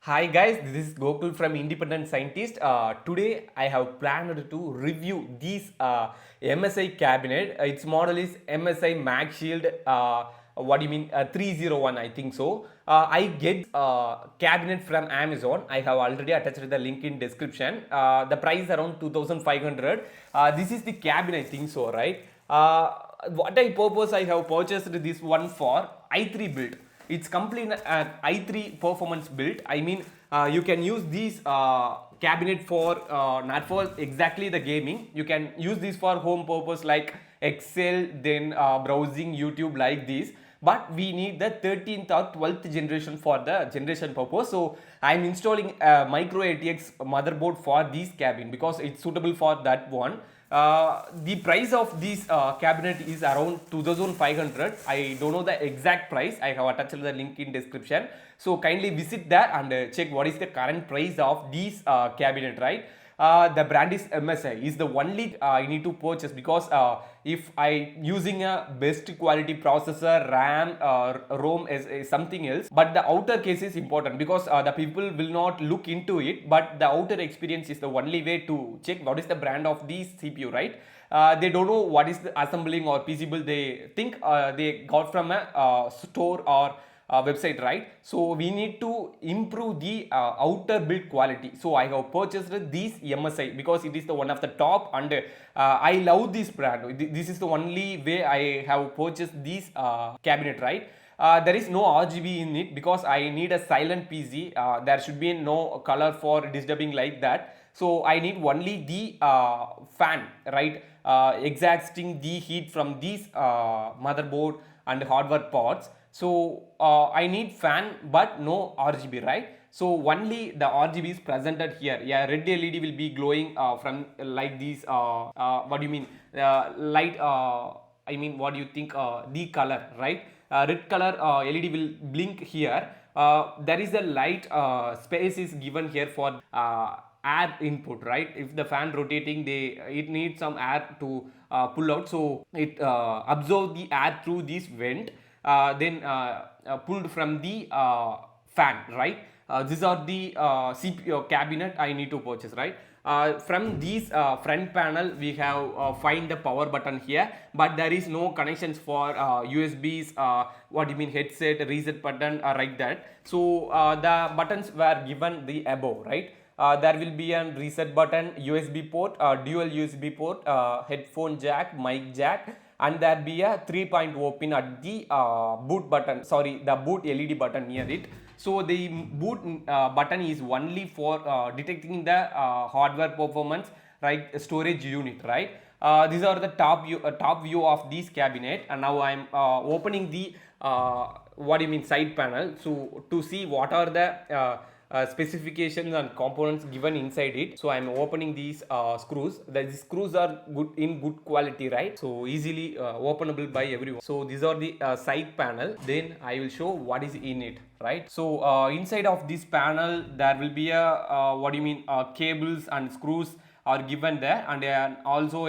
Hi guys, this is Gokul from Independent Scientist. Today I have planned to review this MSI cabinet. Its model is MSI Max Shield. 301, I think so. I get cabinet from Amazon. I have already attached the link in description. The price around 2500. This is the cabinet, I think so, right? What I purpose I have purchased this one for i3 build. It's complete i3 performance build. I mean, you can use these cabinet for not for exactly the gaming. You can use this for home purpose like Excel, then browsing YouTube like this. But we need the 13th or 12th generation for the generation purpose. So I'm installing a Micro-ATX motherboard for this cabin because it's suitable for that one. The price of this cabinet is around 2500. I don't know the exact price. I have attached the link in description, so kindly visit there and check what is the current price of this cabinet, right? The brand is MSI is the only I need to purchase because if I using a best quality processor, RAM, ROM is something else, but the outer case is important because the people will not look into it, but the outer experience is the only way to check what is the brand of this CPU, right? They don't know what is the assembling or PCB. They think they got from a store or website, right? So we need to improve the outer build quality. So I have purchased this MSI because it is the one of the top, and I love this brand. This is the only way I have purchased this cabinet, right? There is no RGB in it because I need a silent PC. There should be no color for disturbing like that. So I need only the fan, right? Extracting the heat from this motherboard and hardware parts. So I need fan but no RGB, right? So only the RGB is presented here. Yeah, red LED will be glowing from like these. What do you mean? Light. I mean, what do you think? The color, right? Red color LED will blink here. There is a light space is given here for air input, right? If the fan rotating, it needs some air to pull out, so it absorb the air through this vent, then pulled from the fan, right? These are the CPU cabinet I need to purchase, right? From this front panel we have find the power button here, but there is no connections for USBs, what do you mean, headset, reset button, like that. So the buttons were given the above, right? There will be a reset button, USB port, dual USB port, headphone jack, mic jack, and there be a 3.0 pin at the boot button, sorry, the boot LED button near it. So the boot button is only for detecting the hardware performance, right? Storage unit, right? These are the top view of this cabinet, and now I am opening the what do you mean, side panel, so to see what are the specifications and components given inside it. So I am opening these screws. The screws are good quality, right? So easily openable by everyone. So these are the side panel. Then I will show what is in it, right? So inside of this panel there will be a what do you mean, cables and screws are given there, and also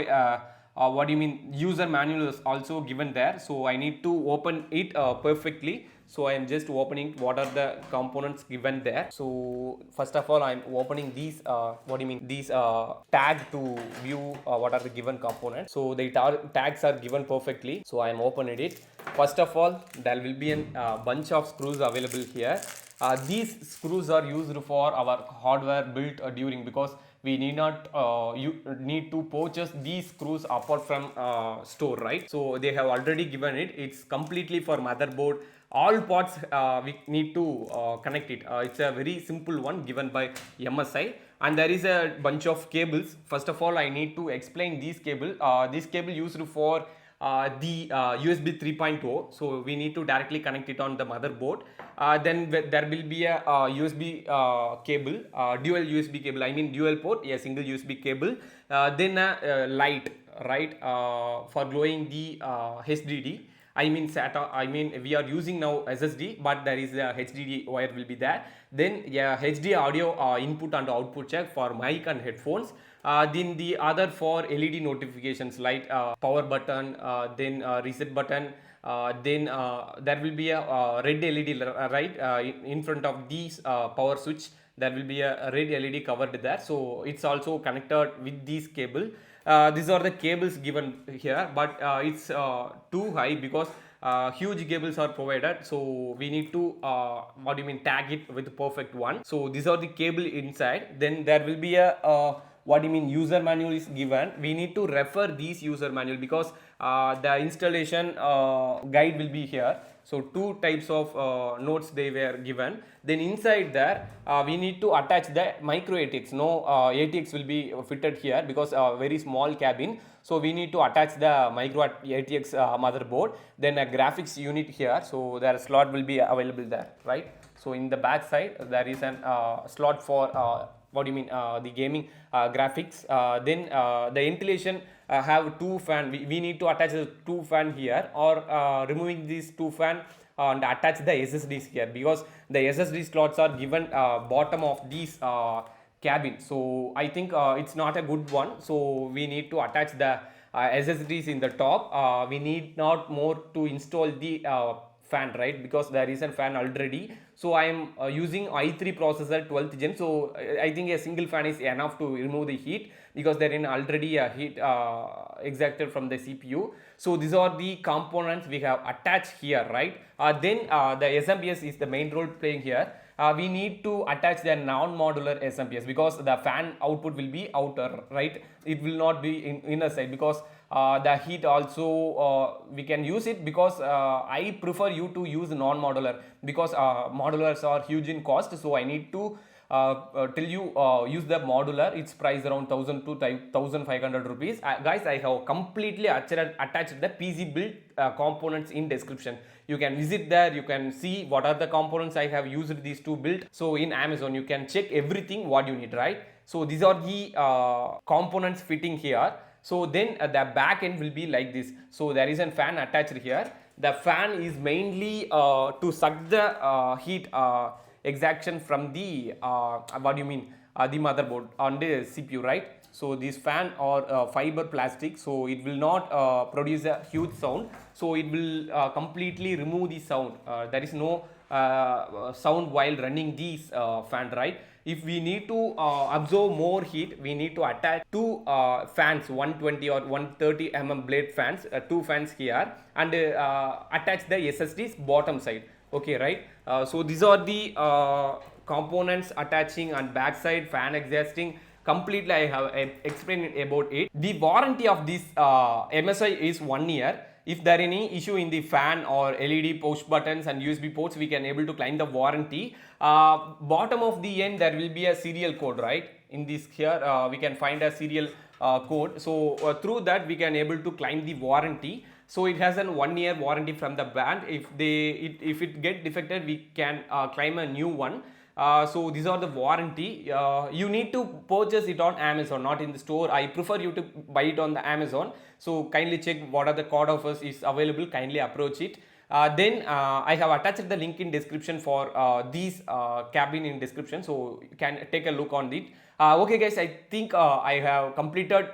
what do you mean, user manual is also given there. So I need to open it perfectly. So I am just opening what are the components given there. So first of all I am opening these what do you mean, these tag to view what are the given components. So the tags are given perfectly, so I am opening it. First of all, there will be a bunch of screws available here. These screws are used for our hardware built during, because we need not you need to purchase these screws apart from store, right? So they have already given it. It's completely for motherboard. All parts we need to connect it. It's a very simple one given by MSI, and there is a bunch of cables. First of all, I need to explain this cable. This cable used for the USB 3.0, so we need to directly connect it on the motherboard. Then there will be a USB cable, dual USB cable, I mean dual port, a single USB cable, then a light, right, for glowing the HDD. I mean SATA, I mean we are using now SSD, but there is a HDD wire will be there. Then yeah, HD audio input and output check for mic and headphones. Then the other for LED notifications like power button, then reset button, Then there will be a red LED right in front of these power switch. There will be a red LED covered there, so it's also connected with this cable. These are the cables given here, but it's too high because huge cables are provided, so we need to tag it with perfect one. So these are the cable inside. Then there will be a user manual is given. We need to refer these user manual because the installation guide will be here. So two types of notes they were given. Then inside there we need to attach the Micro-ATX. No ATX will be fitted here because very small cabin. So we need to attach the Micro-ATX motherboard. Then a graphics unit here. So their slot will be available there, right? So in the back side there is an slot for the gaming graphics. Then the ventilation have two fan. We need to attach the two fan here, or removing these two fan and attach the SSDs here, because the SSD slots are given bottom of these cabin. So I think it's not a good one. So we need to attach the SSDs in the top. We need not more to install the fan, right? Because there is a fan already. So I am using i3 processor 12th gen. So I think a single fan is enough to remove the heat, because there is already a heat extracted from the CPU. So these are the components we have attached here, right? Then the SMPS is the main role playing here. We need to attach the non-modular SMPS, because the fan output will be outer, right? It will not be in inner side, because the heat also we can use it, because I prefer you to use non-modular, because modulars are huge in cost. So I need to tell you use the modular. It's priced around 1000 to 1500 rupees. Guys, I have completely attached the PC build components in description. You can visit there, you can see what are the components I have used these to build. So in Amazon you can check everything what you need, right? So these are the components fitting here. So then the back end will be like this. So there is a fan attached here. The fan is mainly to suck the heat extraction from the the motherboard on the CPU, right? So this fan or fiber plastic, so it will not produce a huge sound. So it will completely remove the sound. There is no sound while running these fan, right? If we need to absorb more heat, we need to attach two fans, 120 or 130 blade fans, two fans here, and attach the SSD's bottom side. Okay, right? So these are the components attaching and backside fan exhausting. Completely I have explained about it. The warranty of this MSI is 1 year. If there any issue in the fan or LED push buttons and USB ports, we can able to claim the warranty. Bottom of the end there will be a serial code, right? In this here we can find a serial code. So through that we can able to claim the warranty. So it has a 1 year warranty from the brand. If it get defected, we can claim a new one. So these are the warranty. You need to purchase it on Amazon, not in the store. I prefer you to buy it on the Amazon. So kindly check what are the code offers is available. Kindly approach it. Then I have attached the link in description for these cabin in description, so you can take a look on it. Okay guys, I think I have completed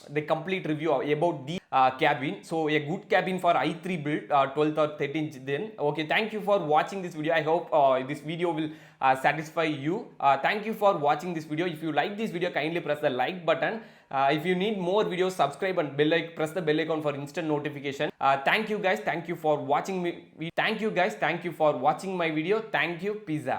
the complete review about the cabin. So a good cabin for i3 build 12th or 13th then. Okay, thank you for watching this video. I hope this video will satisfy you. Thank you for watching this video. If you like this video, kindly press the like button. If you need more videos, subscribe and press the bell icon for instant notification. Thank you guys. Thank you for watching me. Thank you guys. Thank you for watching my video. Thank you. Peace out.